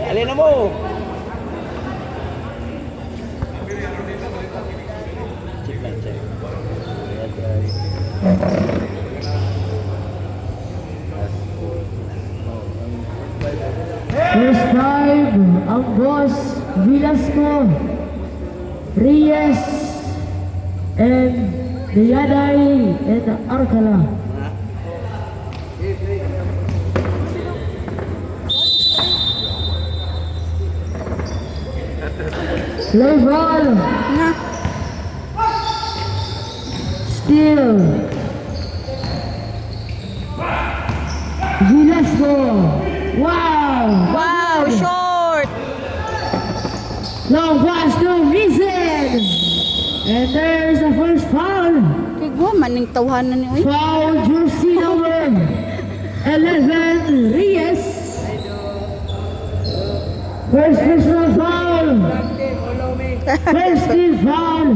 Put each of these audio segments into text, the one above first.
Alin na mo? Check lang, check. First five, ang boss, Velasco, Reyes, and Diaday, and Arcala. Play ball. Still. Velasco. Wow. Wow, short. Long pass to Vincent. And there's the first foul. Tigwa, maning tawhanan ni Uy. Foul jersey number 11, Reyes. First personal foul. First team foul.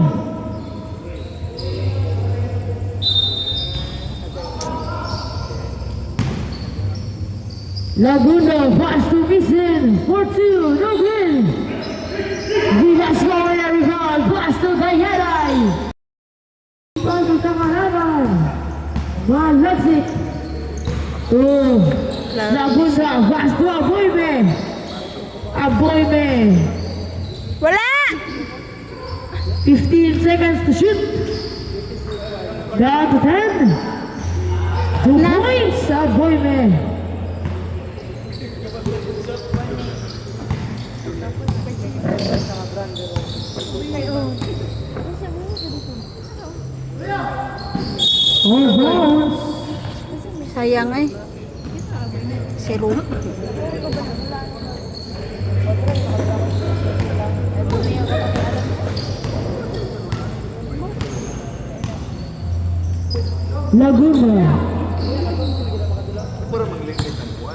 Laguna pass to Vincent. 4-2, no good. Velasco in a rebound. Pass to Gayaray. Pass to Tamaraban. Malaksik. To Laguna pass to Aboyme. Aboyme. Wala! 15 seconds to shoot. Down to 10. 2 points, Aboyme. All balls. Sayang eh. Zero. Laguna.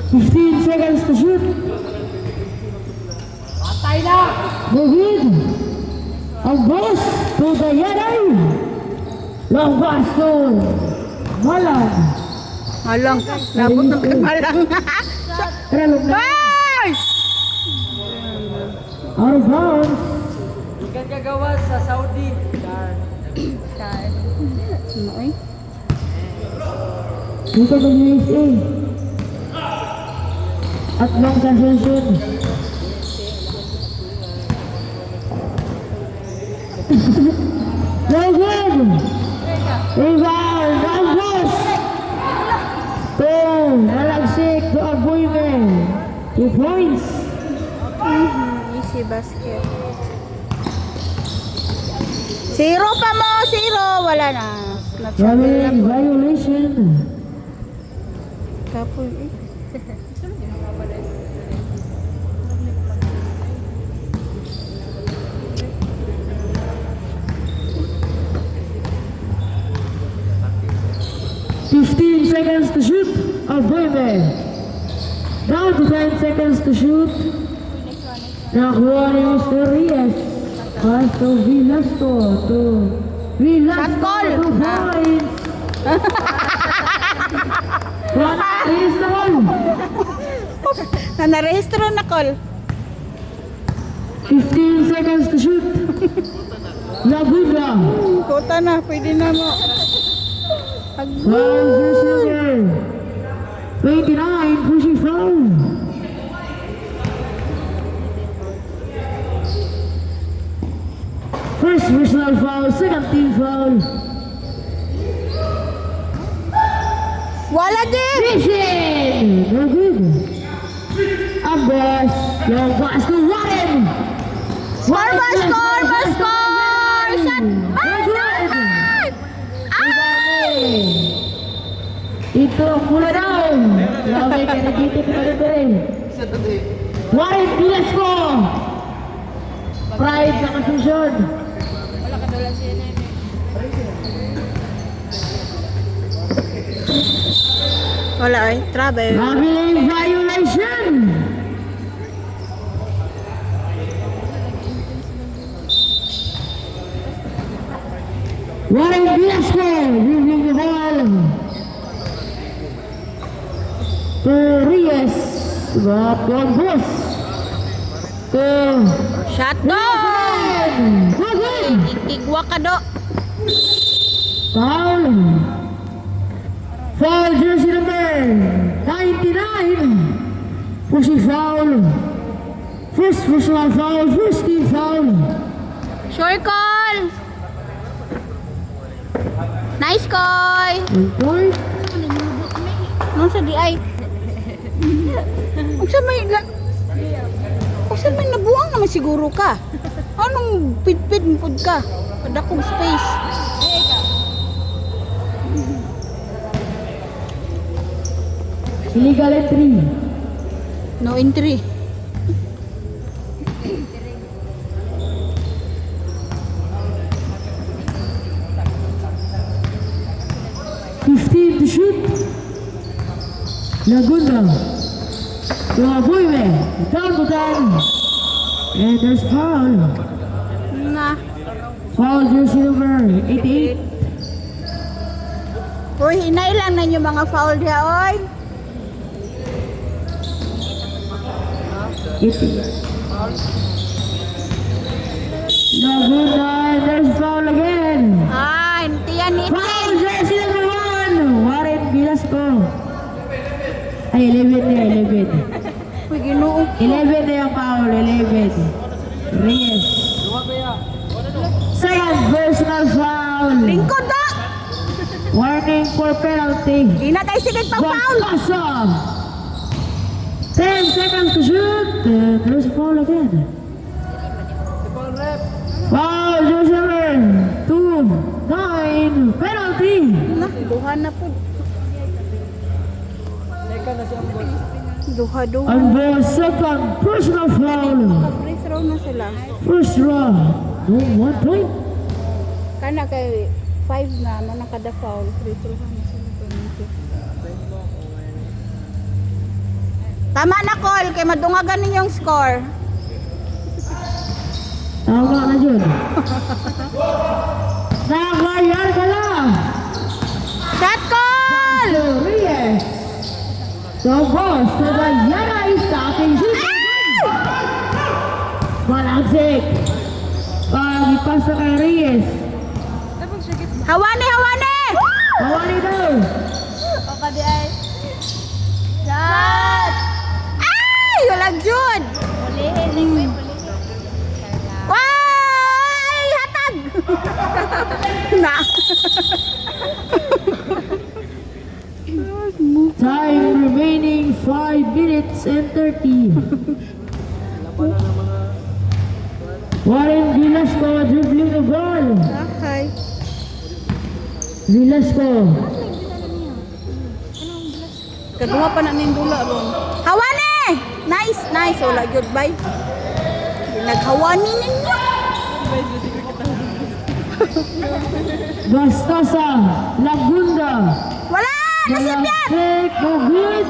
15 seconds to shoot. David. Ang boss to Dayaday. Long pass to Malang. Malang. Labot ng kay Malang. Trelong na. Ay! Out of bounds. Gagawa sa Saudi. Ano eh? Dito ng USA. At long transition. No good. Rebound. Ang boss. To Malaksik to Aboyme. 2 points. Easy basket. Zero pa mo, zero. Wala na. Running violation. Kapoy eh. Seconds to shoot. Aboyme. Down to 10 seconds to shoot. Nakuha ni Mr. Reyes. Pass to Velasco. To Velasco. Shot 2 points. What is the one? Na-rehistro na call. 15 seconds to shoot. Laguna. Kota na, pwede na mo. Foul number 29, pushing foul. First personal foul, second team foul. Wala din! Vision! No good. Ambos, long pass to Warren. Score ba? Score ba? Score! Shot! Ito ang mula daw. Grabe ka na dito ka na rin. Warren Velasco. Pride na kasusyon. Wala ka doon lang siya na Wala ay, travel. Traveling violation. Warren Velasco moving the ball to Reyes. but one boss. Shotgun! Good. Itigwa ka do. Foul. Foul jersey number 99. Pussy foul. First personal foul, first team foul. Sure call. Nice call. 1 point. Nung sa di ay. Kung sa may nabuang naman siguro ka. Anong pit-pit mo ka? Kadakong space. Illegal entry. No entry. To shoot. Laguna. To Abuime. Down to 10. And there's foul. Nga. Foul jersey number 88. Uy, hinay lang na yung mga foul diya, oy. 88. Laguna. And there's foul again. Ah, tiyan Foul jersey number 1. Warren Velasco. Ay, 11 na, 11. Uy, ginoo. 11 na yung foul, 11. Reyes. Second personal foul. Lingkod da! Warning for penalty. Di na tayo sigit pang foul. Bastasa. 10 seconds to shoot. And there's a foul again. Foul, jersey number 2, 9, penalty. Na, duha na po. Duha. And the second personal foul. Free throw na sila. First round. No, 1 point. Kana kay 5 na, mo nakada foul. Free throw na sila. Tama na, call. Kay madungagan ninyong score. Tama na dyan. Nakayar ka lang. Shot call! Reyes. So, boss, Nagayara is stopping shooting. Malagsik. Ipas na kay Reyes. Hawani! Hawani daw. Di ay. Shot! Ay! Walang Jud! Ay! Hatag! Na! Time remaining 5 minutes and 30. Warren Velasco dribbling the ball. Okay. Velasco. Kaduha pa na ning dula ron. Hawani! Nice! Wala Jud bay. Naghawani ninyo. Bastasa. Lagunda. Wala! Nasip yan! Malagsik. No good.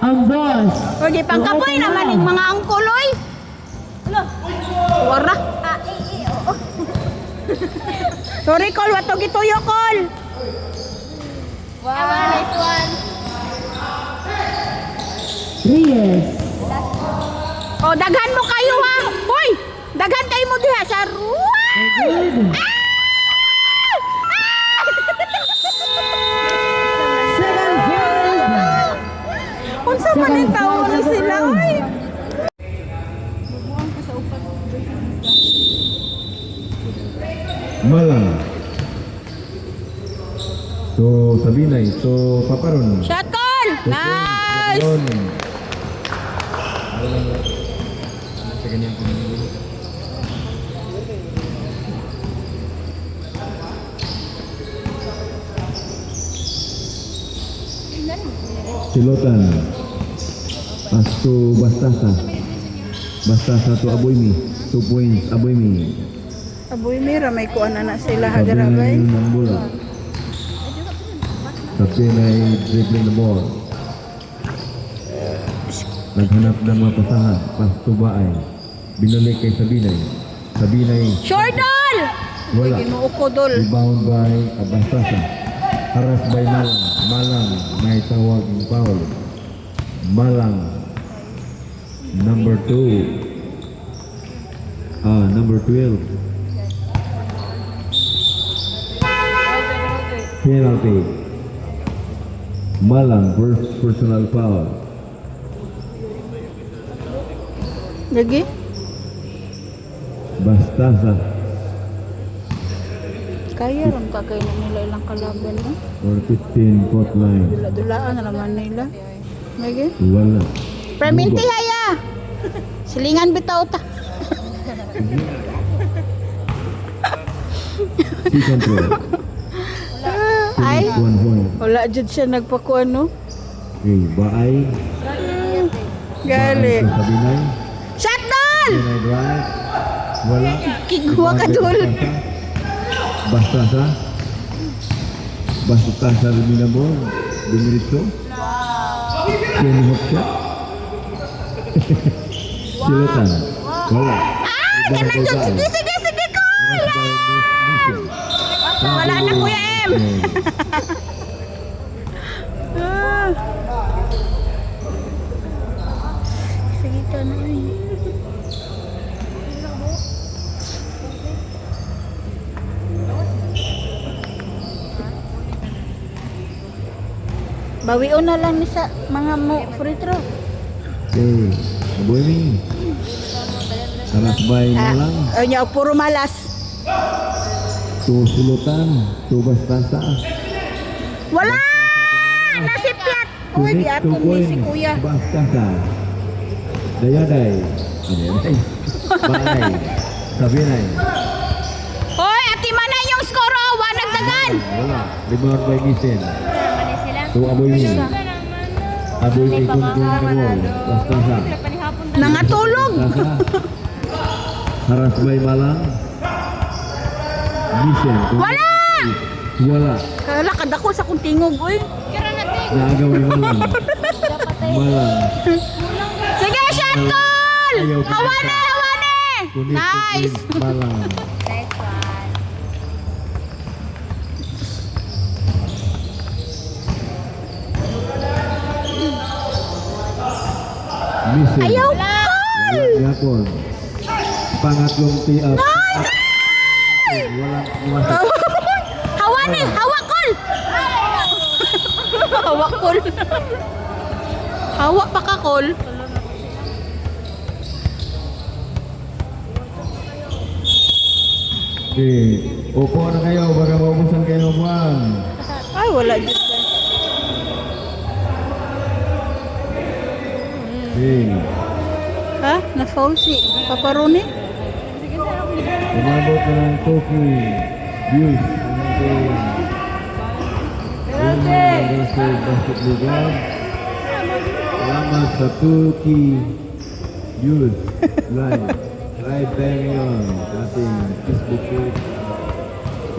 Ang boss. Pwede pangkapoy naman yung mga angkuloy. Wara. Sorry, Col. Wato gituyo, Col. Wow. Nice one. Reyes. Oh, daghan mo kayo, ha? Hoy! Daghan kayo mo diha sa ruwan! Good. Second foul. Unsa man din tao na sila, oy? Malang. So, Sabinay. So, Paparon. Shot call! Nice! Yun. Sa ganyan po nila. Silotan. Pasto Bastasa. Bastasa to Aboymi. 2 points Aboymi. Aboy mira may kuan na sila Sabinay hagaragay. ng bola. Sabinay dribbling the ball. Naghanap ng mga pasahan. Pasto Baay. Binalik kay Sabinay. Sabinay. Short doll! Wala. Ginoo ko dol. Rebound by Abastasa. Haras by Malang. Malang may tawag ng foul. Malang. Number 2. Number 12. Penalty. Malang first personal foul. Lagi? Bastasa Kaya ram ka kayo nila ilang kalaban no? or 15 foot line. Dula-dulaan na naman nila. Lagi? Wala. Perminti haya! Silingan bitaw ta. Second throw. Ay, 1 point. wala jud siya nagpakuan no? Okay, Baay. Gali. Baay sa Binay. Shot down! Binay drive. Wala. Kigwa ka dul. Bastasa. Bastasa Minamor. Dimiritso. Kenny hook shot. Silatan. Wala. Kanan jud. Sige, sige, sige ko! Wala na Kuya M. Ah. Sige ka na eh. Bawion na lang ni sa mga mo free throw. Okay. Aboy mi. Alasbay na lang. Nya puro malas. Sulutan. Bastasa. Wala! Nasipyat! Uy, di ato ni si Kuya. Bastasa. Dayaday. Dayaday. Baay. Sabinay. Hoy, ati man na yung score oh, wa nagdagan. Wala. Rebound by Gisen. So aboy mi. Aboy mi kung kamol. Bastasa. Nangatulog. Bastasa. Haras by Malang. Gisen. Wala! Wala. Kala kadako sa kung tingog, uy. Naagaw ni Malang. Malang. Sige, shot goal! Hawane, hawane! Nice! Malang. Missing. Ayaw, goal! Yapon. Pangatlong tee-up. Walang iwasan. Hawane, hawak kol! Hawak kol. Hawak pa ka kol. Okay. Upo na kayo. Baga maubusan kayo ng buwan. Ay, wala dyan. Okay. Ha? Na-foul si Paparoni? Umabot na ng Toki. Views. Basketball Club. Salamat sa Toki. Views. Live. Live tayo ngayon. Ating Facebook page.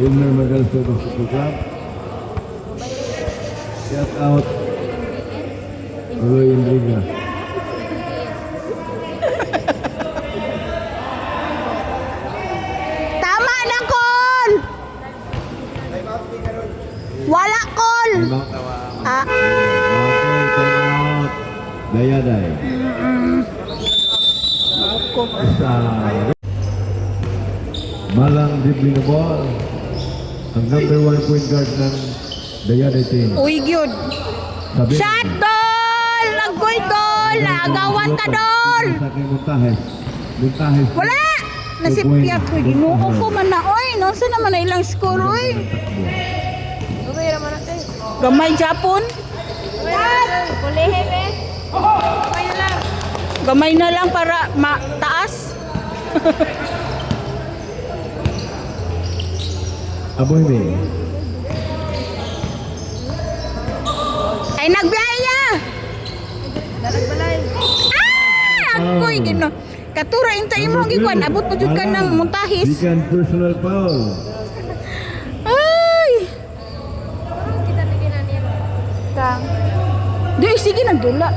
Wilmer Magalso Basketball Club. Shout out. Roy Indriga. Tama na, Kol! Wala, Kol! Ah, Okay, time out. Dayaday. ko. Sa Malang dribbling the ball. Ang number 1 point guard ng Dayaday team. Uy, gyud. Sabi Shot, Dol! Naggoy, Dol! Naagawan ka, Dol! Sa aking Montajes. Montajes. Wala! Nasipyat ko. Ginoo ko man na, oy. Nasa naman na ilang score, oy. Gamay Japon. Gamay na lang para mataas. Aboy me. Ay, nagbiyaya! Ah! Ako'y gino. Katura yung tayo mo gikuan. Abot pa dyan ka ng Montahis. Weekend personal foul. Ay! Kang. Di, sige, nagdula.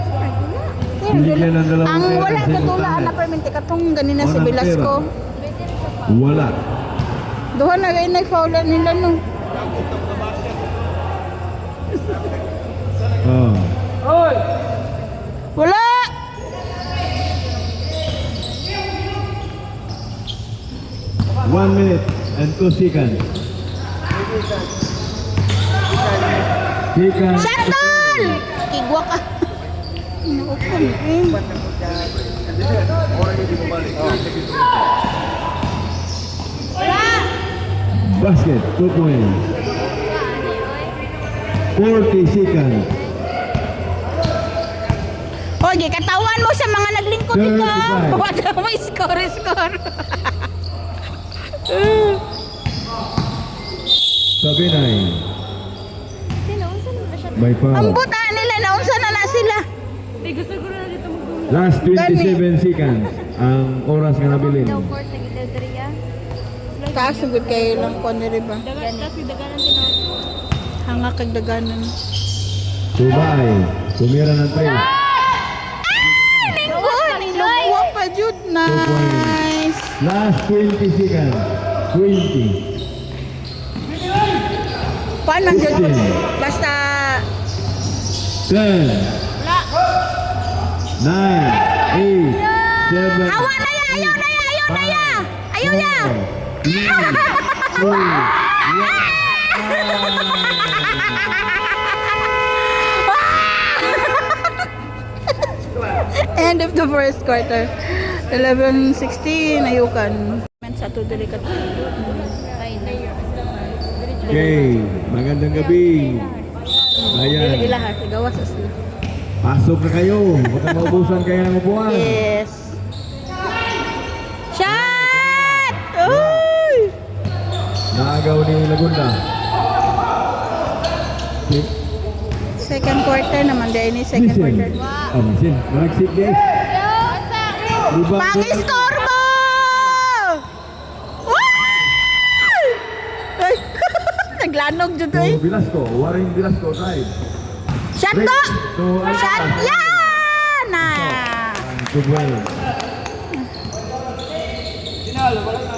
Binigyan ng dalawang Ang pera wala si katula, Montajes. na permente katong ganina si Walang Velasco. Wala. Duha na kayo nag-foulan nila no. Oh. 1 minute and 2 seconds. Seconds. Shuttle! Kigwa ka. Naukon eh. Basket, 2 points. 40 seconds. Oye, katawan mo sa mga naglingkod dito. 35. Wala mo score. 79. By foul. Ang buta nila, naunsa na sila. Last 27 seconds. Ang oras nga nabilin. Taas ang good kayo lang ko na rin ba? Hanga kag daganan. Subay. Tumira ng 3. Linggo pa jud. Nice. Last 20 seconds. 20. Paano man jud? Basta 10. 9. 8. 7. hawa na ya, ayaw na ya, ayaw na ya. Ayaw ya. 2. 1. End of the first quarter. 11-16 ayukan. Sa to delikat. Okay. Magandang gabi. Ayan. Ilaha, gawas sa sila. Pasok na kayo. Baka maubusan kayo ng upuan. Yes. Shot! Uy! Naagaw ni Lagunda. Second quarter naman dahil ni second quarter. Oh, Misin. Malagsik guys. Pang-score mo! Uy! Ay, naglanog dyan to eh. Velasco. Waring Velasco drive. Shot to! Shot! Yan! Subway.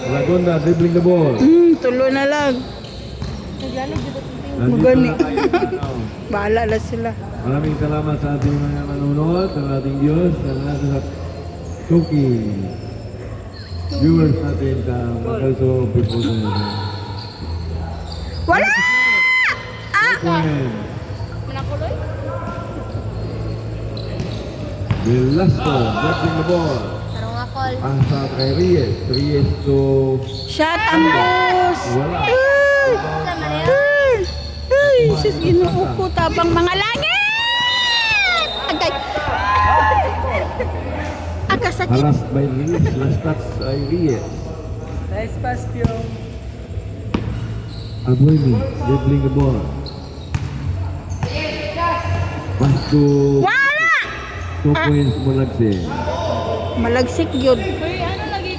Lagunda dribbling the ball. Tulo na lang. Magani. Bahala na sila. Maraming salamat sa ating mga manunod, sa ating Diyos, sa lahat sa Tuki. Viewers natin sa Makalso People Center. Wala! Velasco, dribbling the ball. Asa kay Reyes. Reyes to... Shot ang boss! Wala. Ay, sis, ginoo ko tabang mga langit! Agay! Agkasakit! Haras by Reyes. Last touch ay Reyes. Nice pass, Pio. Abuemi, dribbling the ball. Pass to... Wala! 2 points Malagsi. Malagsik yun.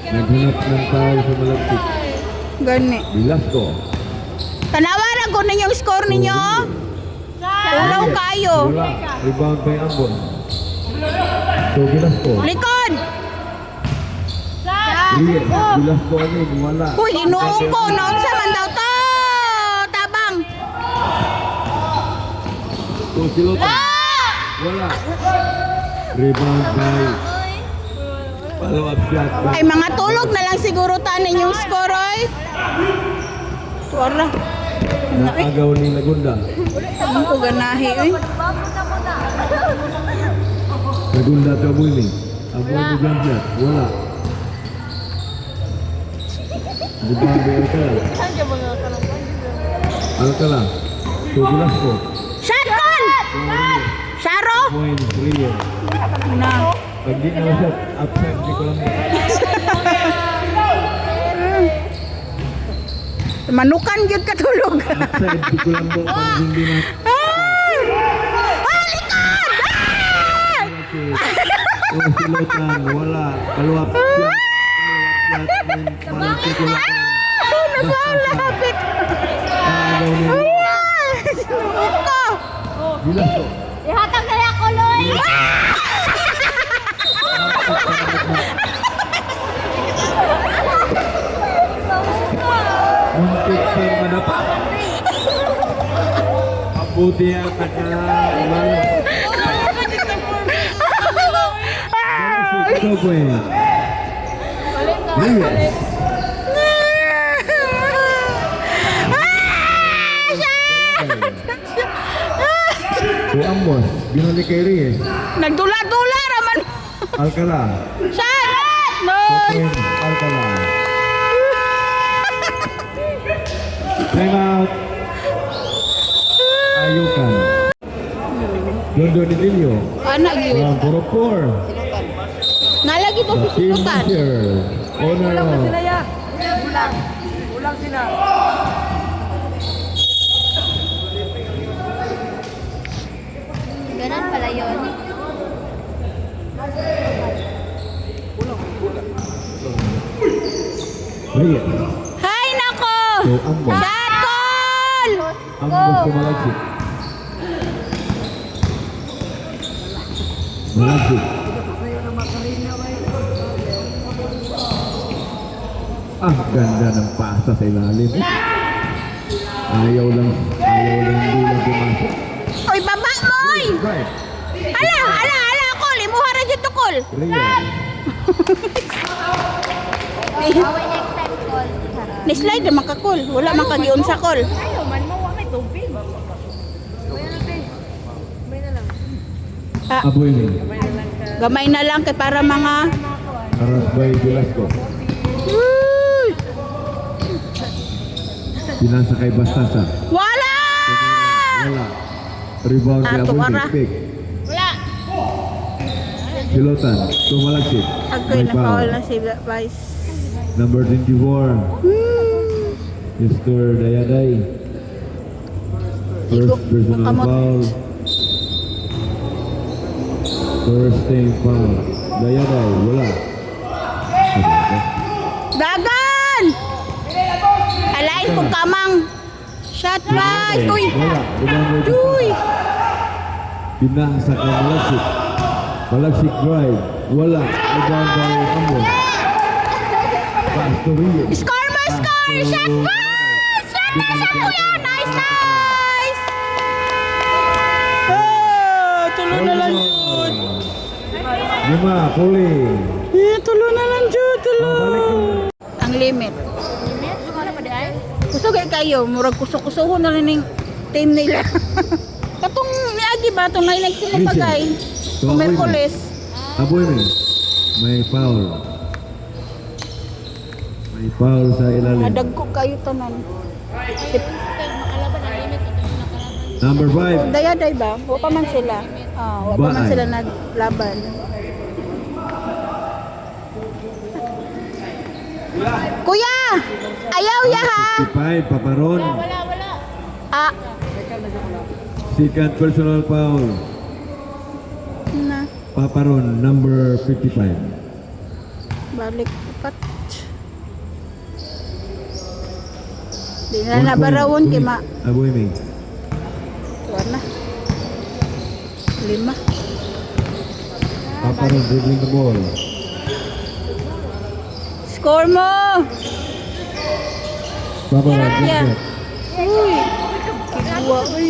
Naghanap ng foul sa Malagsik. Gani. Velasco. Tanawaran ko ninyo yung score ninyo. Tulaw kayo. Wala. Rebound kay Ambon. So Velasco. Likod! Reyes. Velasco again. Wala. Uy, inuong ko. Naunsa man daw to. Tabang. So Silotan. Wala. Rebound by follow-up shot by Ay, mga tulog na lang siguro tanin yung score, oy. Tuwara. naagaw ni Lagunda. Ang ko ganahi, oy. Lagunda to Abuemi. Abuemi jump shot. Wala. Rebound by Alcala. Alcala. So Velasco. Shot kon! Sharo! Point Reyes. Na. Pag di na shot, upside di Columbia. Manukan gyud katulog. Upside di Columbia. Pag hindi na. Ay! Ah, likod! Ah! O Silotan, wala. Follow-up shot. Follow-up shot. Nasalapit! Naagaw ni Ay! Sinuot ko! Velasco. Ihatag na ako, Loy! Muntik sa madapa. Mabuti ang naka-ulan. Ito po eh. Reyes. Ambos, binalik kay Reyes. Nagdula-dula raman. Alcala. Shot! Nice! Open, Alcala. Time out. Ayukan. Londo ni Dilio. Anak yun. Round 4. Nalagi to The sa team sulutan. measure. Owner Ulang na of sila ya. Ulang. Ulang sila. Ganun pala yun. Reyes. Hay nako! To Ambos. Shot call! Ambos kumalagsik. Malagsik. Ganda ng pasa sa ilalim. Ayaw lang hindi lang pumasok. Oy, baba moy! Right. Ala, call! Imuha ra dyan to call! Reyes. Away next time call. Ni-slide naman ka call. Wala man kagiun sa call. Ayaw man mo wa may tubig. May na lang. Ah, Aboy ni. May na lang ka. gamay na lang kay para mga... Arasbay Velasco. Uy! Pinasa kay Bastasa. Wala! Wala. Rebound kay Ato, Aboy. ara. Pick. Wala. Silotan. Tumalagsik. Agoy, May foul. na-foul na si Vice. Number 24. Mr. Dayaday. First Igo, personal makamot. foul. First team foul. Dayaday. Wala. Dagan! Alain kong kamang. Shot Vice! Uy! Wala. Rebound kay Uy! Pinasa kay Malagsik. Malagsik drive. Wala. Rebound kay Ambos. Pass to Reyes. Score mo! Score! Shot Vice! Shot kuya! Nice! Tulo na lang Jud! 5. Pulling. Tulo na lang Jud! Tulo! Balik mo. Ang limit. Limit, sumala pa di ay. Kusog kayo, murag kusog-kusuhon na rin yung team nila. Katong niagi ba itong nailag sila pagay? So, Aboy Merkules. Aboy mo. May foul. May foul sa ilalim. Nadagko kayo tanan. Makalaban ang limit. Ito yung nakalaban. Number 5. Dayaday ba? Wa pa man sila. Wa pa man Baay. sila naglaban. Kuya! Ayaw ya ha! 55. Paparon. Wala. Ah, Second personal foul. na. Paparon. Number 55. Balik upat. Di na nabarawon kay ma. Aboy mo. Tuwan na. 5. Paparon dribbling the ball. Score mo! Paparon. Yeah. Good Uy! Kigwa, uy.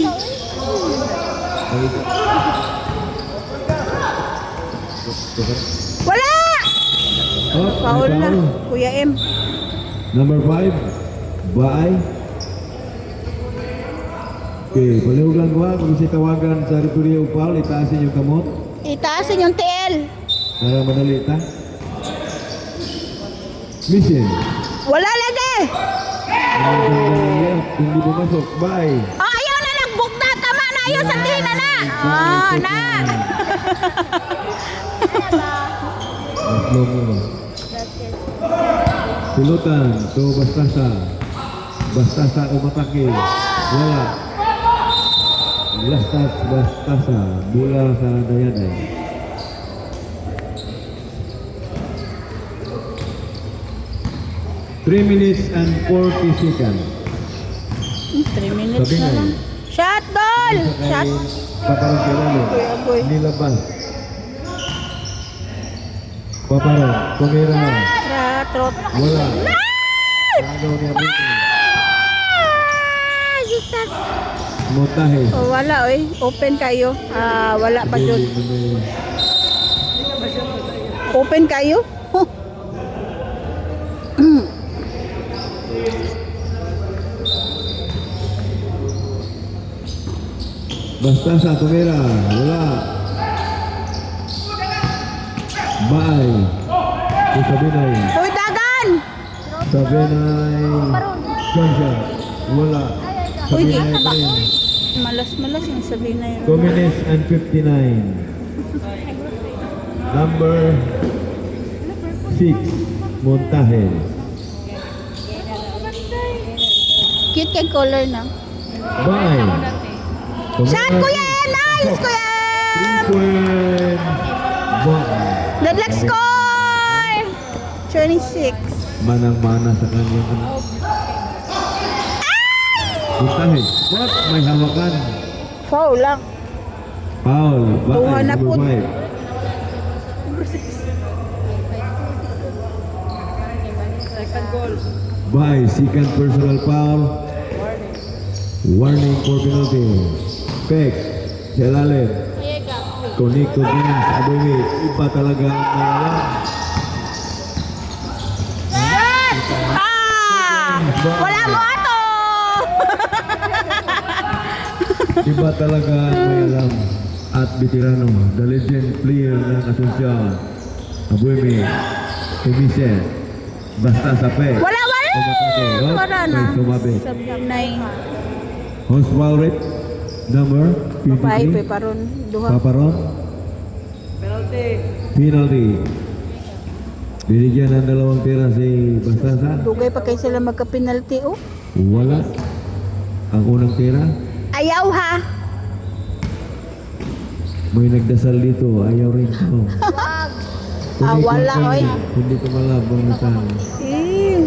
Wala! Oh, Foul may na. Kuya M. Number 5. Baay. Okay, palihog lang ko ha. Kung si tawagan sa referee o foul, itaasin yung kamot. Itaasin yung TL. Para madali ta. Mission. Wala lagi! Hindi pumasok. Bye. Oh, ayaw na nagbukta. Tama na ayaw sa tina na. Oh, na. Maslo mo. Pilutan. To Bastasa. Bastasa umatake. Wala. Last touch Bastasa. Bola sa Dayaday. Three minutes and 40 seconds. 3 minutes Sabi na nga lang. Shot ball! Shot. Paparon kay Lalo. Kuya boy. Nilabas. Paparon. Tumira. Trot. Wala. Ano niya dito? Ah! Jesus. Montahe. Oh, wala oy. Open kayo. Wala pa dun. Open kayo? Huh. Basta sa tumira. Wala. Bye. Sabinay. Uy, dagan! Sabinay. Ganja. Wala. Uy, di Sabinay ba? pa rin. Malas-malas yung sabihin na yun. 2 minutes and 59. Number 6. Montaje. Cute kay color na. Bye. Shot, Kuya! Nice, Kuya! 3 point. Bye. Let's score! 26. Manang-mana sa kanyang anak. Montaje. What? May hawakan. Foul lang. Foul. Bye. Tuhan na po. Number 5. Second goal. By second personal foul. Warning for penalty. Pek. Jalalim. Koniko James. Abumi. Iba talaga ang mayalang. Ah! Wala mo ato! Iba talaga ang mayalang. At veterano. The legend player ng Asuncion. Abumi. Tumise. Basta sa pek. Wala! Wala na. Sumabit. Sabinay. Oswald Rip. Number Babae 53. pa paron. Duha. Paparon. Penalty. Penalty. Binigyan ng 2 tira si Bastasa. Dugay pa kayo sila magka-penalty, oh. Wala. Ang unang tira. Ayaw, ha? May nagdasal dito. Ayaw rin ko. Wala, oy. Hindi ko malabang ito. Eh.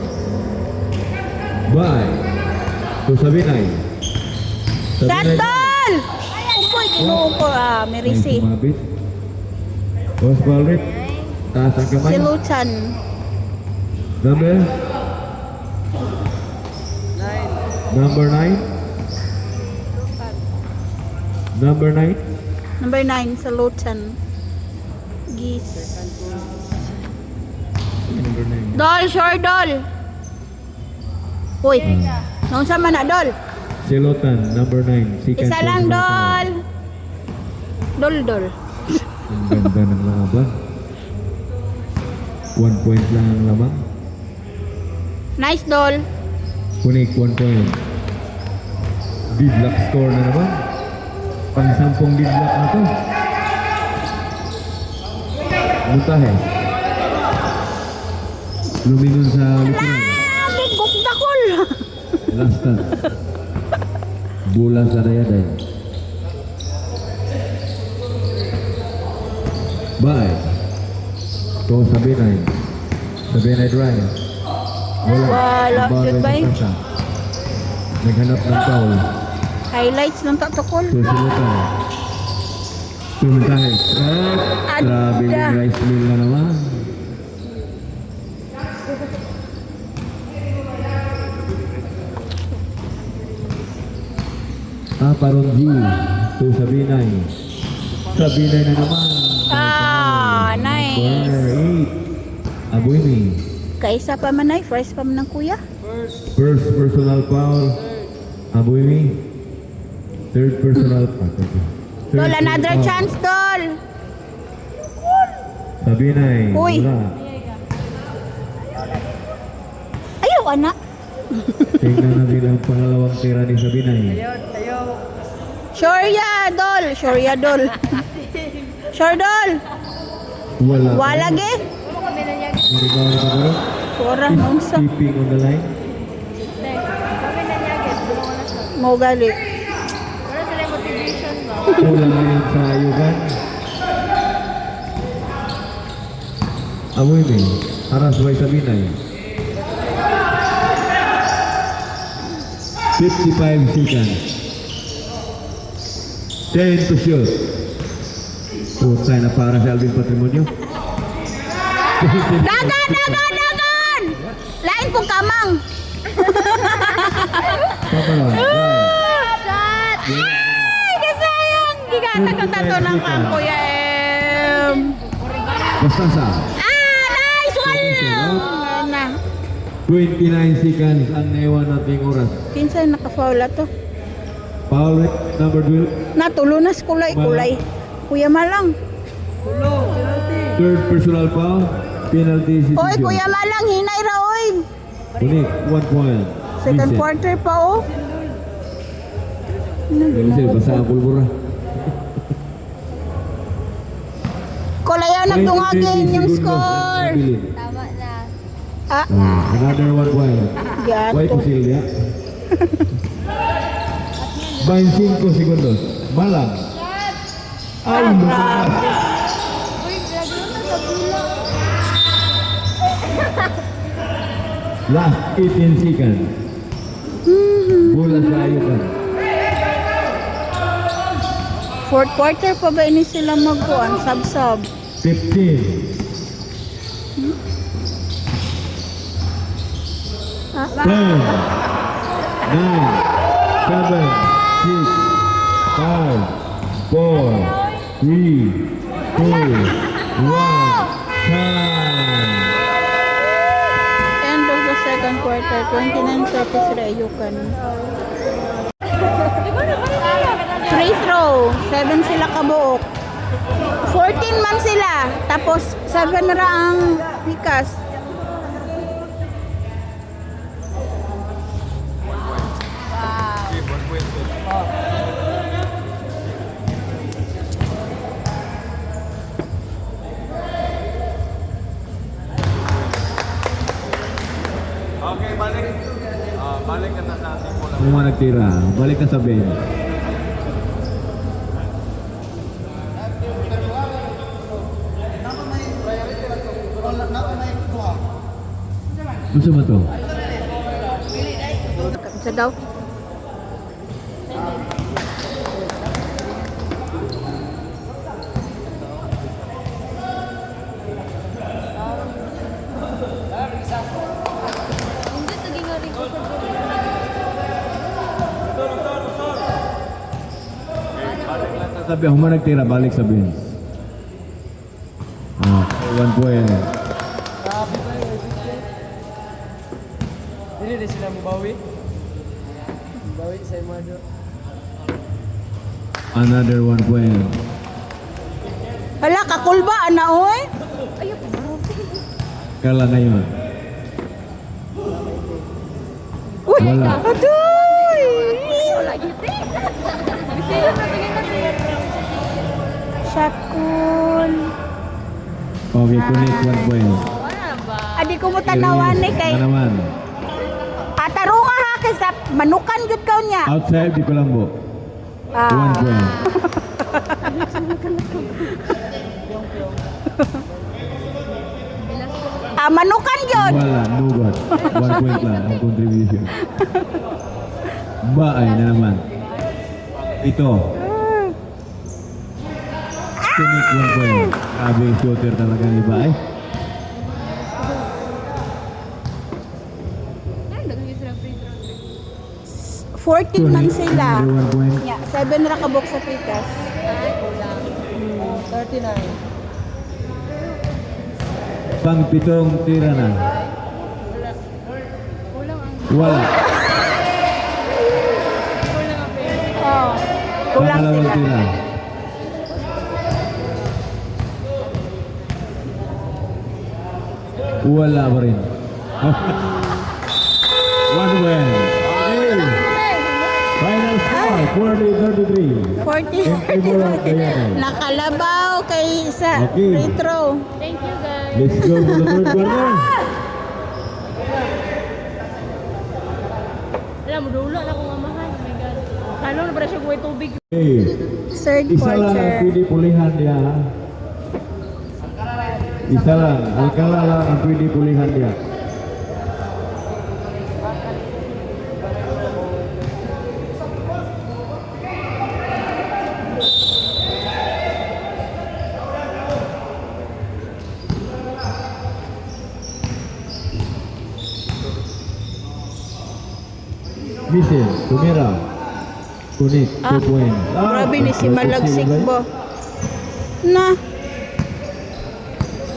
Bye. To Sabinay. Sandal! Upoy, kinuong ko, May Merisi. sumabit. Oswald Rip. Taas ang kamay. Si Luchan. Number? Number 9. Number 9. Number 9, sa Luchan. Gis. Number 9. Dol, sure, Dol. Uy, noon sa man na, Dol. Silotan, number 9. Isa lang, Dol. Dol. Ang ganda ng laban. 1 point lang ang lamang. Nice, Dol. Kunik 1 point. Deadlock score na naman. Pang-10 deadlock na to. Montaje. Lumingon sa likuran. Bigok dakol. Last touch. Bola sa Dayaday. Bye. To Sabinay. Sabinay drive. Wala, Ang ball good ay bye. Bastasa. Naghanap ng foul. Highlights ng tatakol. Susulitan. Tumuntahin. Grabe Ada. yung rice mill na naman. Paron G. To Sabinay. Sabinay na naman. Nice. Number 8. Abuini. Kaisa pa man ay, first pa man ng kuya. First personal foul. Abuini. Third personal foul. Dol, another chance, Dol. Sabinay. Uy. Wala. Ayaw, anak. Tingnan natin ang pangalawang tira ni Sabinay. Ayaw. Sure ya, Dol. Sure ya, Dol. Sure, Dol. Wala. Wala, ge. Rebound pa ba? Pura, nung sa. Keeping on the line. Mo gali. Wala sila motivation ba? Kulang na yan sa ayugan. Amoy ni. Aras by Sabinay. 55 seconds. 10 to shoot. Putay na para sa Alvin Patrimonio. Dagan! Lain kong kamang. Paparon. Ay, kasayang. Gigata kong tato ng kang kuya M. Bastasa. Nice one! Na. 29 seconds ang naiwan nating oras. Kinsa nakafaula to? Foul number 12. Natulunas kulay. Kuya Malang. Tulo, penalty. Third personal foul. Penalty si Oy, Sergio. Kuya Malang, hinay ra oy. Unik, 1 point. Second Vincent. quarter pa oh. Vincent, basa ang pulbura. Kulayaw nagdungagin yung score. Tama na. Ah, Another 1 point. Why gato. pusil dia? 25 segundos. Malang. Ay, lumakas. Last 18 seconds. Bola sa ayukan. Fourth quarter pa ba ini sila magkuhan? Sub-sub. 15. Ah, 10, 9, 7, 6, 5, 4, 3, 2, 1, time. end of the second quarter, 29-33 Ayukan. Free throw, 7 sila kabuok. 14 man sila, tapos 7 ra ang pikas. Kung mga nagtira, balik ka sa bench. Gusto mo to? Sa daw. Sabi ako mga nagtira, balik sa bench. 1 point. Dili na sila mabawi. Mabawi sa Imado. Another 1 point. Hala, kakulba, ana oy. Kala ngayon. Uy, Wala. adoy! Shot cool. Okay, connect 1 point. Adi ko mo tanawan ni kay Ano naman? Tarunga ha kay sa manukan gud kaw niya. Outside di Colombo. 1 point. Manukan yun. Wala, no good. 1 point lang ang contribution. Ba ay na naman. Ito. Connect 1 point. Sabi yung shooter talaga ni Baay. Ay, lagi sila free throw. 14 man sila. Another 1 point. Yeah, 7 ra kabok sa pikas. Ay, kulang. 39. Pang pitong tira na. Kulang ang Wala. kulang ang pera. Oh. Kulang Pangalawang sila. tira. Wala pa rin. 1 point. Okay. Final score, 40-33. 40. In favor of Dayanan. Nakalabaw kay sa Okay. free throw. Thank you, guys. Let's go for the third quarter. Alam mo, dulo na akong amahan. Oh my God. Kalo na ba siya buhay tubig? Okay. Third Isa lang ang quarter. pwede pulihan niya. Isa lang. Alcala lang ang pwede pulihan niya. Misil, tumira. Kunik, 2 point. Grabe ni si Malagsik ba. Na,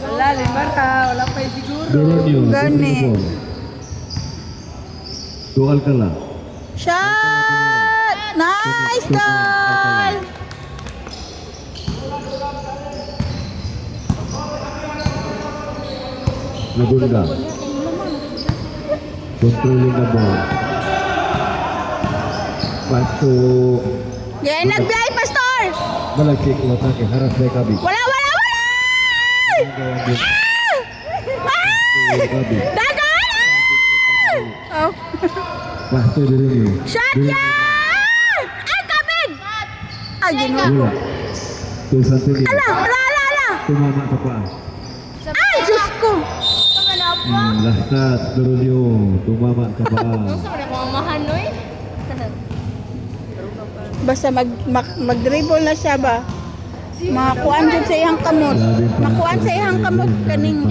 Wala, limar ka. Wala pa yung siguro. Doronyo, Gani. Dual ka lang. shot! Nice goal! Nagunda. Controlling the ball. Pass to Yan, nagbiyay, Pastor! Malagsik. Matake. Haras by Kabi. Wala! Kabi. Dagan! Oh. Pass to Durunyo. Shot yan! Ay, kabig! Ay, ginoo. Wala. To Santonio. Ala! Tumama sa paa. Ay, Diyos ko! Last touch. Durunyo. Tumama sa paa. Gusto mo na kumamahan, no eh? Basta mag-dribble na siya ba? Makuan dyan sa iyang kamot. Makuan sa iyang kamot kaning.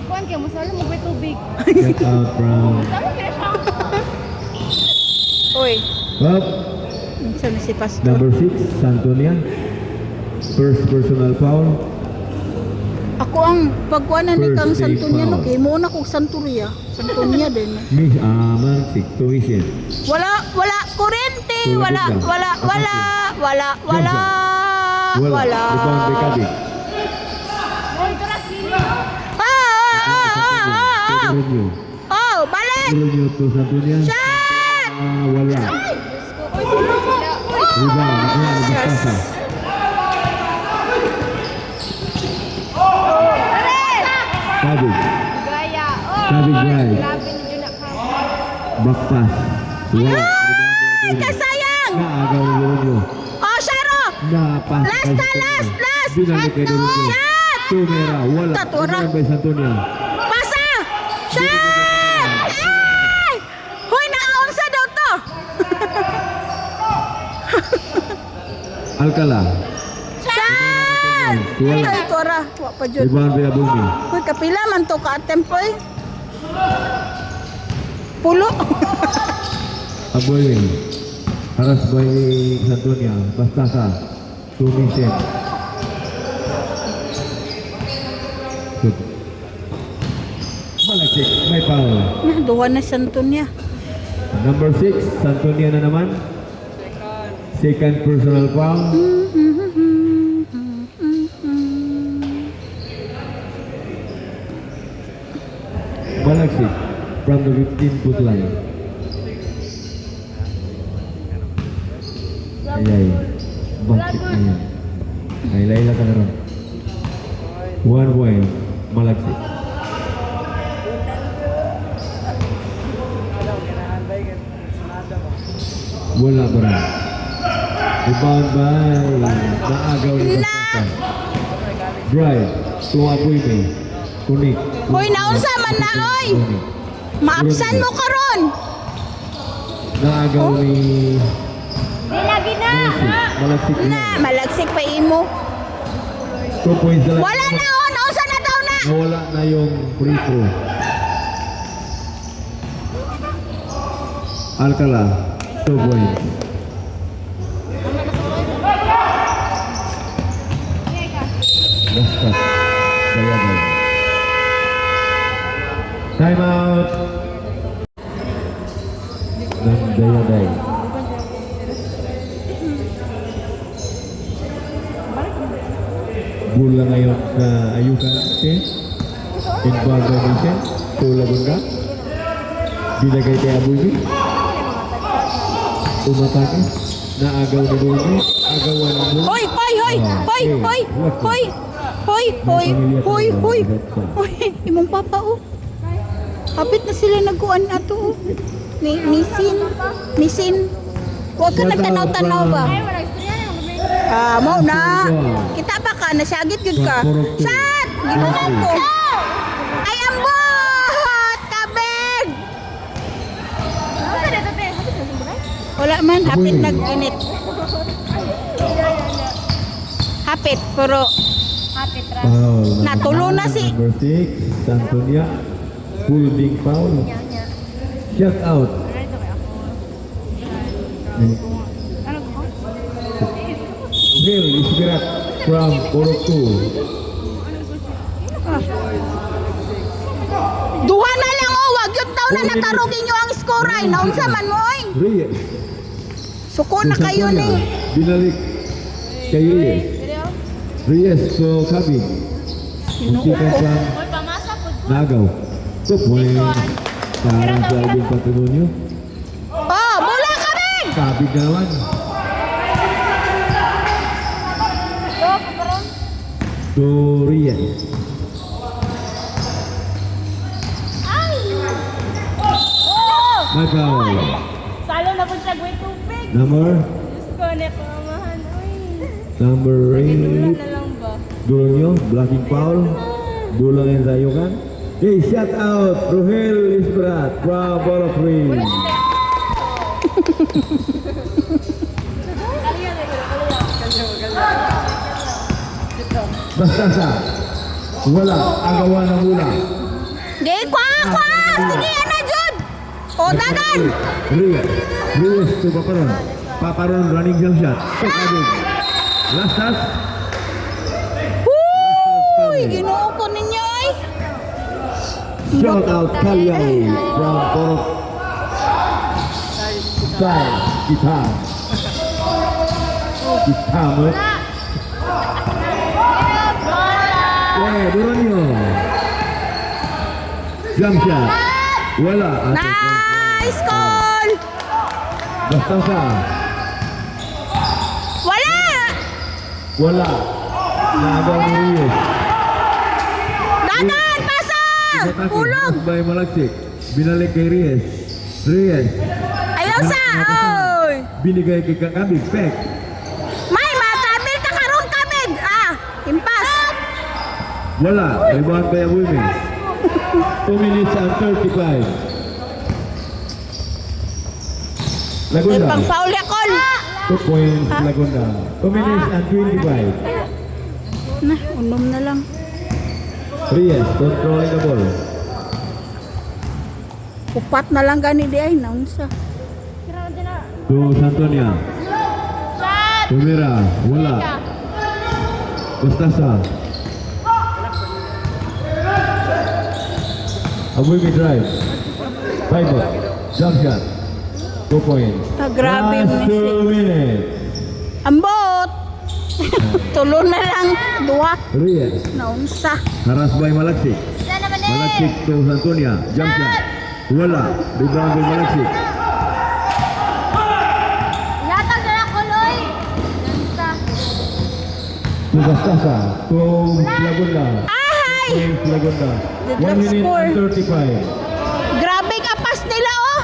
Kuhan kayo, masala mo ba tubig? Get out from Sama kaya siya. Uy, up. saan na si Pastor? Number 6, Santonia. First personal foul. Ako ang pagkuanan ni Kang First save Santonia, no? foul. Kaya mo na kong Santoria. Santonia din. Miss Mansik to Mission. Wala, kurente. Wala. Rebound by Kabi. Durunyo. Oh, balik! Durunyo to Santonia. Shot! Wala. Rebound. Nakuha ng Bastasa. Kabi. Gaya. Kabi drive. Grabe ni Juna ka. Back pass. Wala. Ay, kasayang! Naagaw ni Durunyo. Oh, Sharo! Napas. Last! Binalik kay Durunyo. Shot! Tumera. Wala. Tatura. Rebound by Santonia. Pasa! Shot! Ay! Hoy, naaunsa daw to! Alcala. Shot! Wala. Ay, tora. Wa pa dyan. Rebound by Abulmi. Hoy, kapila man to ka-attempt, oy. Pulo. Abulmi. Haras by Santonia. Bastasa. Tumisen. Good. Malaksik. May foul. Duha na Santonia. Number 6, Santonia na naman. Second personal foul. Malaksik from the 15-foot line. Ayay. Bakit na yan? Ay, layla ka na ron. 1 point. Malaksik. Wala ba rin? Rebound by naagaw ni Bastasa. Drive. Tumaboy mo. Kunik. Hoy, naunsa man na, oy! Maapsan mo karon. Naagaw ni Lagi na! Malaksik na. Malagsik pa imo. 2 points na lang. Wala na, oh! Naunsa na daw na! Nawala na yung free throw. Alcala. 2 points. Basket. Dayaday. Time out. Ng Dayaday. Bola ngayon sa Ayukan Inbound by Mission. Tulagon ka. Binagay kay Abulmi. Umatake. Naagaw ni Bulmi. Agawan ng Bulmi. Hoy! Hoy! Imong papa, oh. Kapit na sila nagkuhan ato, oh. Misin. Huwag ka nagtanaw-tanaw ba? Mo na. Kita pa ka, nasyagit yun ka. Shot! Ginunan ko. Ay, ambot! Kabig! Wala man, hapit nag-init. Hapit, pero Foul. Natulo na si- Number 6, Santonia. Holding foul. Shut out. Bill Isbirat from Koroktu. duha na lang, oh. Wag yung taon na natarugin nyo ang score ay. Naunsa man mo, oy. Reyes. Suko na kayo ni. Binalik kay Reyes. Reyes to Kabig. Ang seconds lang. Uy, pamasa po ko. Nagaw. 2 points. Para sa Alvin Patrimonio. Oh, bola kami! Kabig na naman. To Reyes. Nagaw. Salo na po siya gawin tubig. Number? Diyos ko, nepamahan. Uy. Number Pinulan 8. na lang ba? Dulo blocking foul. Bulang yang sayukan. Okay, shout out Ruhel Isbrat from Borofri. Bastasa. Wala. Agawan ng mula. Di, kwa! Sige, ano, Jud? O, dagan! Reyes to Paparon. Paparon running jump shot. Kabig. Last touch. Uy, ginoo ko ninyo ay. Shout out Kalyaw from Borok. Style. Guitar. Guitar mo. Duranyo. Jump shot. Wala. Nice call! Bastasa. Wala! Wala. Nagaw ni Reyes. Dagan! Pasang! Ulog! By Malaksik. Binalik kay Reyes. Reyes. Ayaw sa! Oy! Binigay kay Kakabig. Pek. May, makabil ka karon kabig! Ah! Impas! Wala. Rebound by Women. 2 minutes and 35. May Lagunda. pang foul ya call! 2 points Lagunda. 2 minutes and 25. Na, unom na lang. Reyes controlling the ball. Upat na lang gani di ay, naunsa. To Santonia. Tumira. Wala. Bastasa. Abuimi drive. Fiber. Jump shot. 2 points. Ah, grabe, Last 2 Messi. minutes. Ambot! Tulo na lang, duwa. Reyes. Naunsa. Haras by Malaksik. Malaksik to Santonia. Jump shot. Wala. Rebound by Malaksik. Latag na lang kuloy. To Bastasa. To Lagunda. Ay! James Lagunda. Did 1 not minute score. and 35. Grabe ka pas nila oh!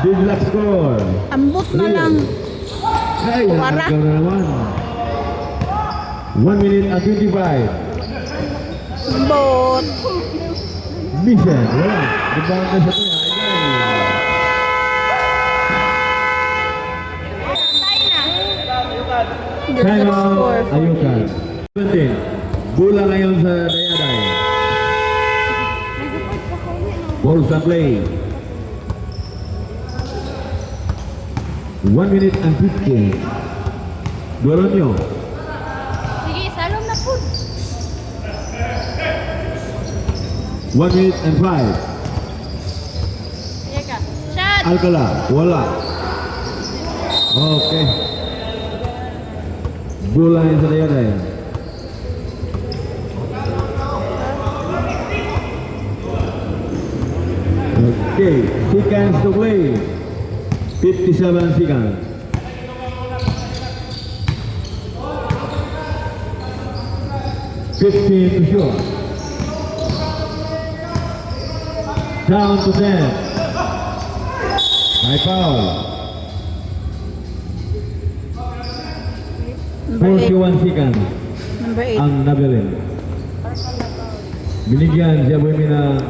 Did not score. Ambot na lang. Ay, Wara. nakaw na naman. 1 minute and 25. Ambot. Mission. Wala. Rebound na sa tuya. Did Time not score. out. Ayukan. 17. Bola ngayon sa Dayaday. Ball sa play. 1 minute and 50. Duelon nyo. Sige, salom na po. 1 minute and 5. Sige ka. Shot! Alcala. Wala. Okay. Bola ngayon sa Dayaday. Okay. Seconds to play. 57 seconds. Fifteen to shoot. Down to 10. High foul. Number 8. 41 seconds Number 8. ang nabilin. Binigyan siya Buemi ng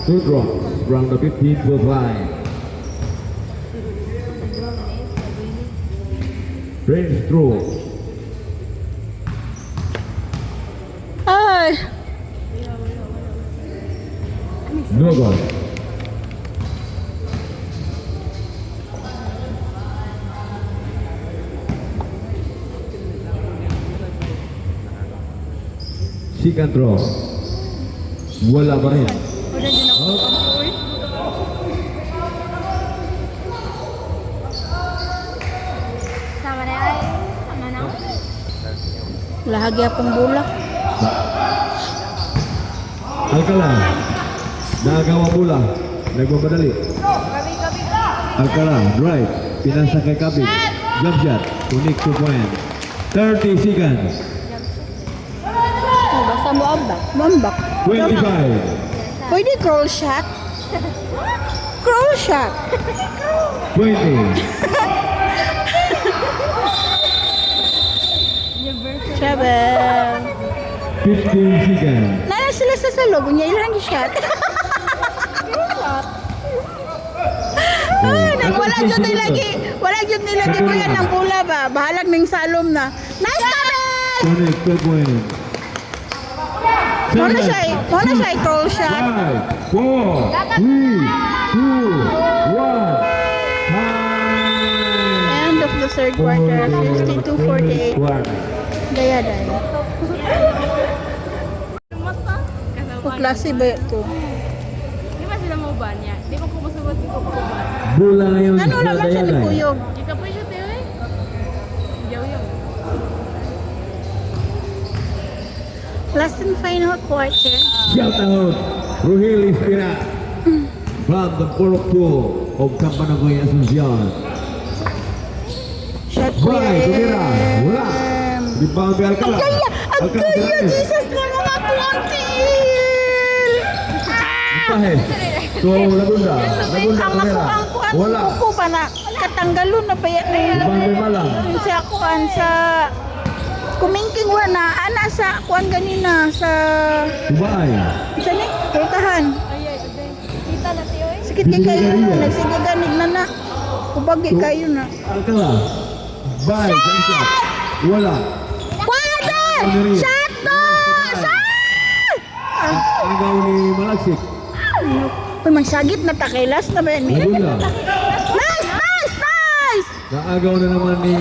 2 drops from the 15th line. Prince through. Ay! No goal. Second throw. Wala pa rin. Lahagi akong bulak. Alcala. Nagawa bola. Nagmamadali. Alcala, drive. Pinasa kay Kabit. Jump shot. Unik 2 point. 30 seconds. Oh, basta mo ambak. Mambak. 25. Pwede crawl shot? Crawl shot. 20. Travel. 15 seconds. Nala sila sa salog. Unya ilang shot. Wala dyan nilagi. Wala dyan nilagi ko yan ng pula ba. Bahalag ning salom na. Nice comment! Unik 2 point. Muna siya crawl shot. 5, 4, 3, 2, 1. Time. End of the third quarter. 52-48. Daya. Kung klase ba ito? Di ba sila mau ban niya? Di ba kung masabot ko ko ban? Bola ngayon Ano sa naman siya ni Dayaday. Kuyog? Di ka pwede siya eh. Yaw. Last and final quarter. Shout out Ruhil Ispira from the Purok 2 of Campanagoy Asuncion. Shot Bye, tumira. Wala. Rebound by Alcala. Agaya, Jesus na mga kuwantil! Mustahil. So, Lagunda. Lagunda, Ang tumira. kuwan Wala. ko pa na katanggalon na pa yan na yun. Rebound by Malang. Sa kuwan sa kumingking wa na ana sa kuwan ganina sa Dubai. sa ni pultahan. Kita na tiyo eh. Sikit kay kayo na nagsigaganid na na. Ubagi kayo na. Alcala. Bye. Jump shot. Wala. Pwede! Shot to! Shot! Ang gawin ni Malaksik. Uy, magsagit na takilas na ba yan? Lagunda. Nice! Naagaw na naman ni...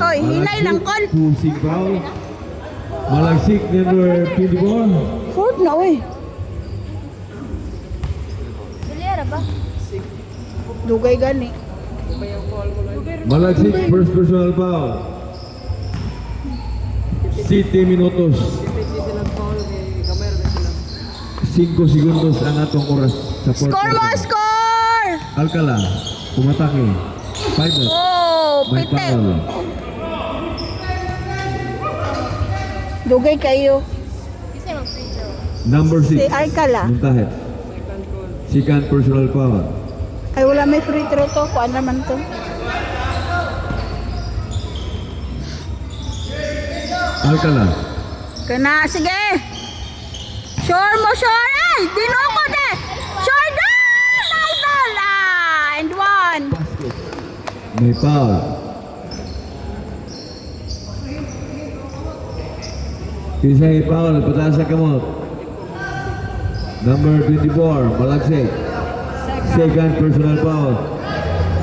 Oy, hinay lang kol. Pusing foul. Malaksik number 24. Fourth na, uy. Daliara ba? Dugay gani. Malaksik first personal foul. 7 minutos. 5 segundos ang atong oras sa fourth Score mo, quarter. score! Alcala, umatake. 5 minutes. Oh, May pite. foul. Dugay kayo. Kasi mag-free throw. Number 6. Si Alcala. Muntahet. Second personal foul. Ay, wala may free throw to. Kuan naman to. Alcala. Kana, sige. Sure mo, sure. Ay, dinoko de. Sure down. Nice ball. And one. May foul. Isa'y foul, pataas sa kamot. Number 24, Malaksik. Second personal foul.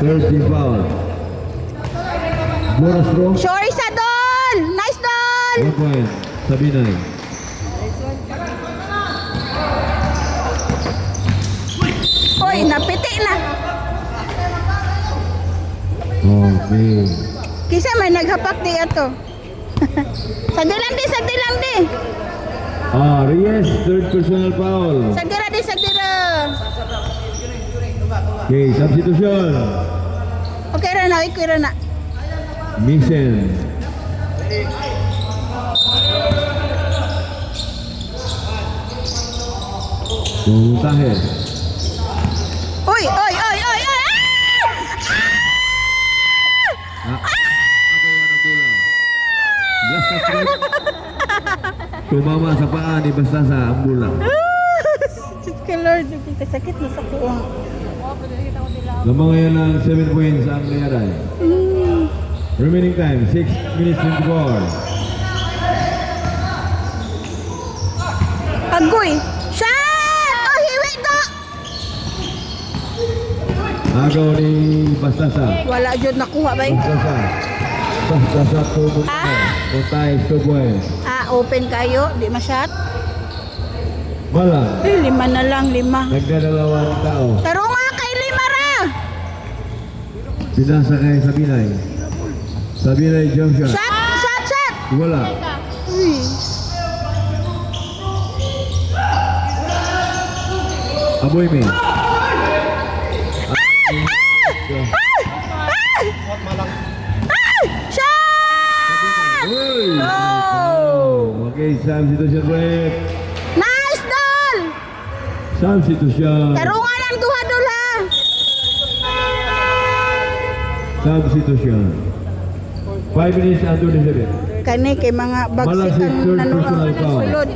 30 foul. Bonus throw. Sure isa doon. Nice doon. 1 point. Sabinay. Uy, napiti na. Okay. Kisa may naghapak di ato. Sagdi lang di. Reyes, third personal foul. Sagdira di, sagdira. Okay, substitution. Okay ra na, okay ra na. Misen. Muntahet. Uy! Agawan ang bola. Blast of strike. Tumama sa paa ni Bastasa ang bola. Diyos ka Lord, kasakit na sa kuwang. Lamang ngayon ng 7 points ang Dayaday. Remaining time, 6 minutes 24. Agoy! Shot! Oh, hiwi to! Agaw ni Bastasa. Wala jud nakuha ba? Bastasa tumulong. Ah. Puntay, 2 points. Open kayo, di ma-shot. Malang. 5 na lang, 5. Nagdadalawang tao. Taro nga kay 5 ra! Pinasa kay Sabinay. Sabinay jump shot. Shot! Wala. Uy. Aboy me. Shot! Uy! Oh! Okay, Sam situasyon break. Nice, Dol! Sam situasyon. Tarungan ang duha, Dol, ha? Sam situasyon. 5 minutes and 27. Kani kay mga Malasig bagsikan third nanonood personal ng foul. sulod.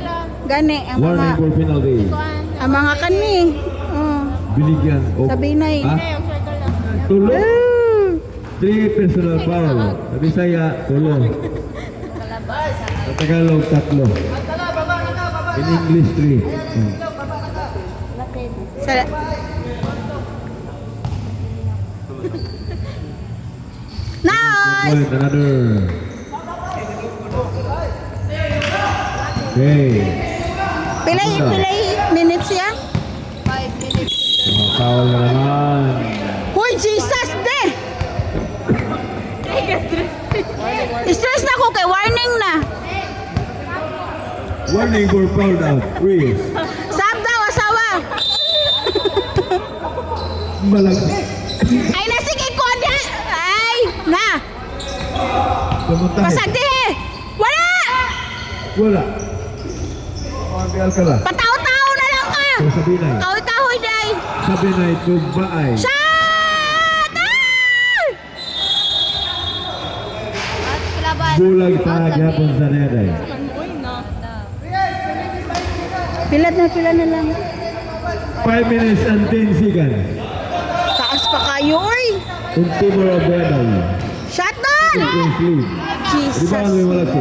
Gani ang mga Warning for penalty. kani. Oh. Binigyan of... Sabinay. Ah? Tulo. 3 personal foul. Sa Bisaya, tulo. Sa Tagalog, 3. In English, 3. Sa Nice! Point, another. Okay. Pilay minutes ya? Oh, foul na naman. Hoy, Jesus, de! Stress na ko kay warning na. Warning for foul out. 3. Sab daw, asawa. Malaki. Ay, nasige ko, de! Ay, na! Pumunta. Pasag de! Wala! Wala. Pag-al ka lang. Pataw-taw na lang ka! So, sabihin na. Kahoy-kahoy, day! Sabi na ito ba ay? Shot! Ah! Bulag pa gyapon sa neday. Pila na lang. 5 minutes and 10 seconds. Taas pa kayo, oy! Ultimo of Beday. Shot down! Sleep. Di ba Jesus. ano yung malaki?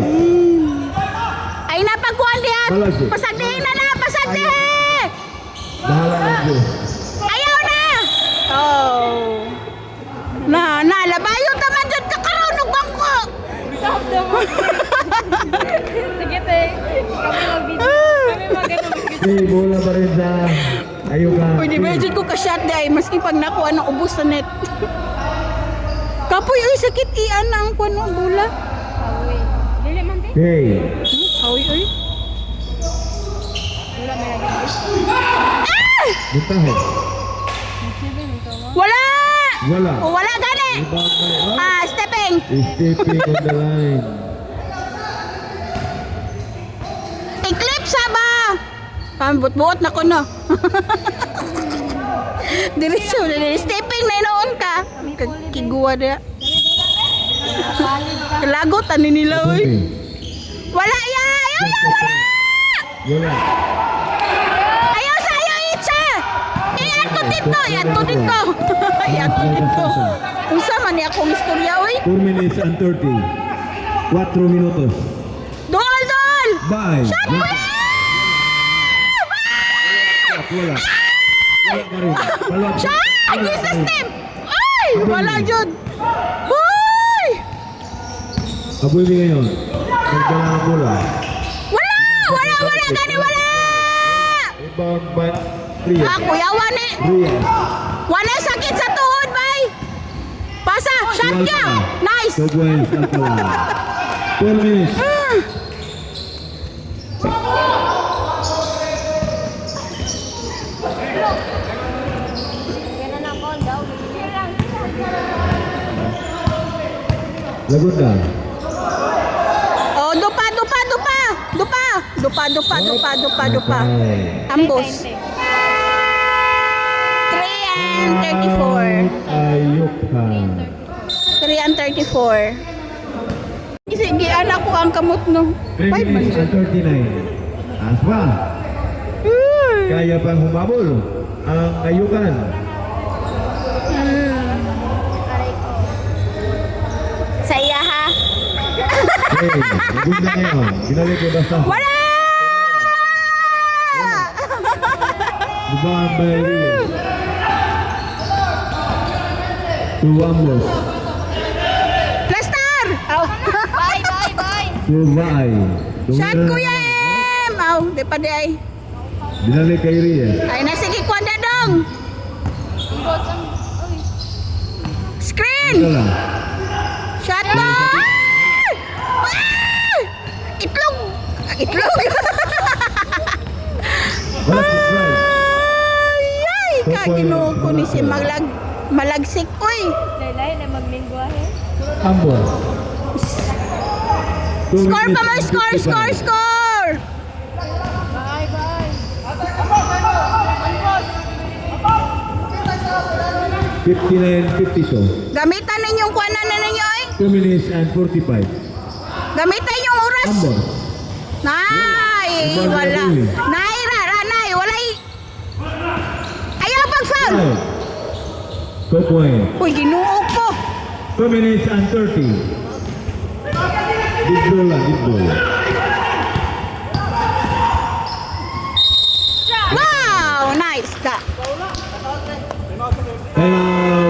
Ay, napagkuhan diyan! Malaki. Pasagdihin na na! Pasagdihin! Bahala na po. Ayaw na! Oh. Labayon naman dyan kakaroon bangko! Sige, te. Kami mag-video. Okay, bola pa rin sa ayuka. Pwede ba dyan ko ka-shot day maski pag nakuha ng ubos sa net. Kapoy, ay sakit iyan ang kuno bola. Awi. Dili man, te. Okay. Hawi, oy. Wala may lagi. Buntahin. Wala! Wala. O, wala gani! Ibang may Stepping! stepping on the line. Eclipse ba? Pambut-buot na ko no. Diretso na stepping na inoon ka. Kiguwa na. Kalagot ani nila oy. Okay. Wala ya! Ayaw na! Wala! Wala. Ayaw sa ayaw itsa! Iyan ko dito! Iyan ko dito! Iyan ko dito! Unsa man ni akong istorya oy? 4 minutes and 30. 4 minutos. Dol! Dol! Bye. Shot mo yan! Wala. Wala pa rin. Wala. Shot! Jesus name! Ay! Wala dyan! Hoy! Aboy mi ngayon. Nagdala ng bola. Wala! Wala! Wala! Gani wala! Rebound by Reyes. Ah, kuyawan eh! Reyes. Wala sakit sa tuhod, bay! Pasa! Shot niya! Nice! Tugway Alcala. 12 minutes. Lagunda. Oh, dupa! Dupa! Dupa! Dupa! Dupa! Dupa! Dupa! Dupa! Dupa! Ambos. 3 and 34. Ayuka. 3 and 34. Sige, anak ko ang kamot no. 3 minutes and 39. Aspa. Kaya pang humabol ang Ayukan. Sa iya ha? Okay, Lagunda ngayon. Binalik ko basta. Wala! Rebound by Reyes. To Ambos. Plaster! Oh. Bye, bye, bye. To Vai. Shot Kuya Em! Oh, di pa di ay. Binalik kay Reyes. Ay, nasige ko na dong. Screen! Ito lang. Shot mo! Ay! Ginoo ko ni si malagsik oy. Laylay na maglingwahe. Ambos. Score pa mo, score. Bye, bye. 59-52. Gamitan ninyong kuwanan na ninyo oy. 2 minutes and 45. Gamitan yung oras. Ambos. Nay, wala. Nay, nay, walay. Ayaw pag-foul. 2 point. Uy, Ginoo ko. 2 minutes and 30. Big ball lang, big ball. Wow, nice ka. Time out. Bangladesh.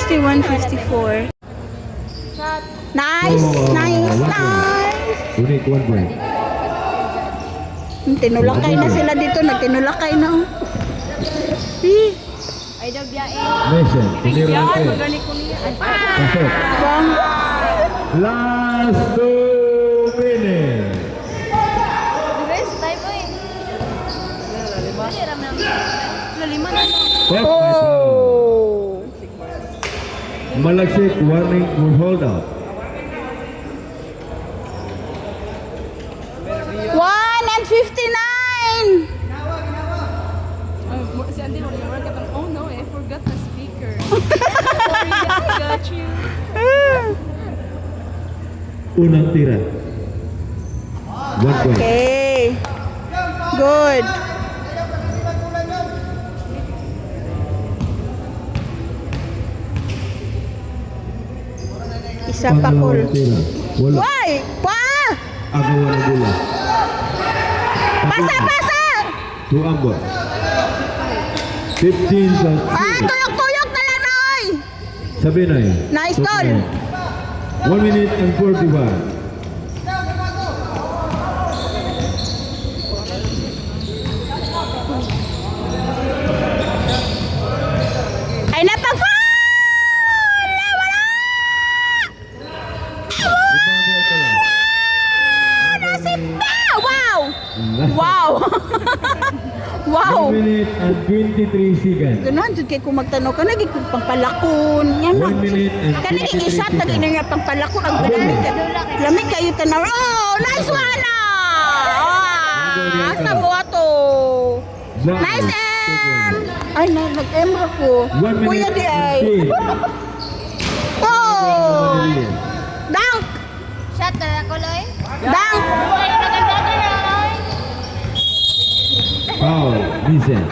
61-54. Nice, nice. Unique 1 point. Tinulakay na sila dito, nagtinulakay na. Ay daw biyain. Mason, tinira Yan, natin. magani ko niya. Pasok. Last 2 minutes. The best time mo eh. Dali, rami lang. Lima na lang. Oh. Malaksik warning will hold out. 1:59. Si Andy, mag-work at oh no, I forgot the speaker. Sorry, I got you. Unang tira. 1 point. Okay. Good. Isa pa call. Pangalawang tira. Wala. Why? Pa! Agawan ng bola. Pasa, pasa! To Ambos. 15 sa Ah, tuyok-tuyok na lang na, oy! Sabinay. Nice goal. 1 minute and 45. Ay, napag-foul! Wala! Nasita! Wow! Wow! Wow! 1 minute and 23 seconds. Ganahan jud kay kung magtanaw ka nagig pangpalakon. Yan 1 minute and Kani 23 isat na seconds. nga pangpalakon ang ganahan. Lamig kayo tanaw. Oh, nice one! Ah, asa mo ato? Nice M! Ay, nag-M ako. 1 minute Kuya di ay. and 15. Oh! Dunk! Shot na ako, Loy. Dunk! Ay, maganda ka na, Loy. Foul. Vincent.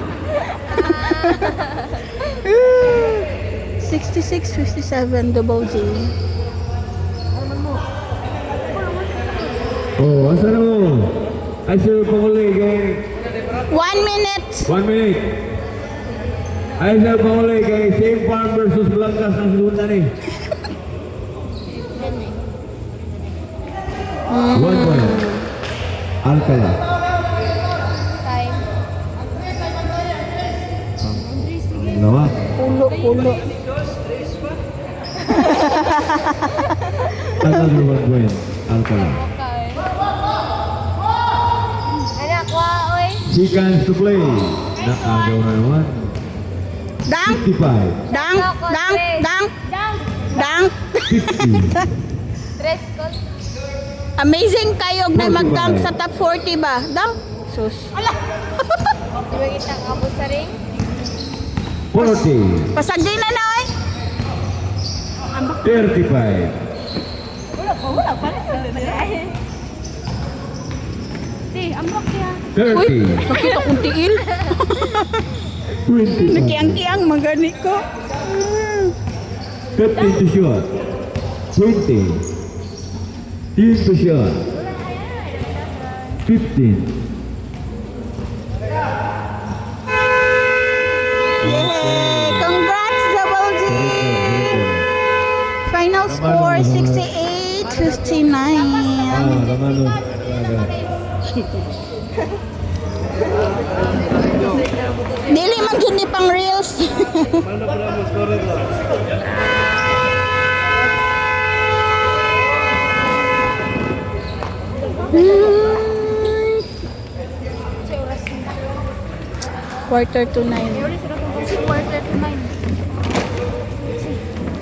66-57 double G. Oh, asa na mo? Ay, sir, panguli kay 1 minute. 1 minute. Ay, sir, panguli kay Same Farm versus Blancas ng segunda ni. 1 point. Alcala. Time. Lawa. Pulo. Another 1 point. Alcala. Okay. Anak, oy. Seconds to play. Nakagaw na naman. Dunk! 55. Dunk! Dunk! Dunk! Dunk. Dunk! 50. Dress code. Amazing kayo na mag-dunk sa top 40 ba? Dunk! Sus. Di ba kita ang abot sa ring? 40. Pasagdi na na oy. 35. Wala pa rin. Di, ambak niya. 30. Sakit akong tiil. 25. Nakiang-kiang magani ko. 15 to shot. 20. 10 to shot. 15. Yay! Congrats, Double G! Final score 68-59. Kamano. Dili man dyan ni pang reels. Quarter to 9. Kasi quarter to 9.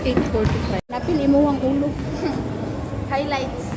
8:45. Napili mo ang ulo. Highlights.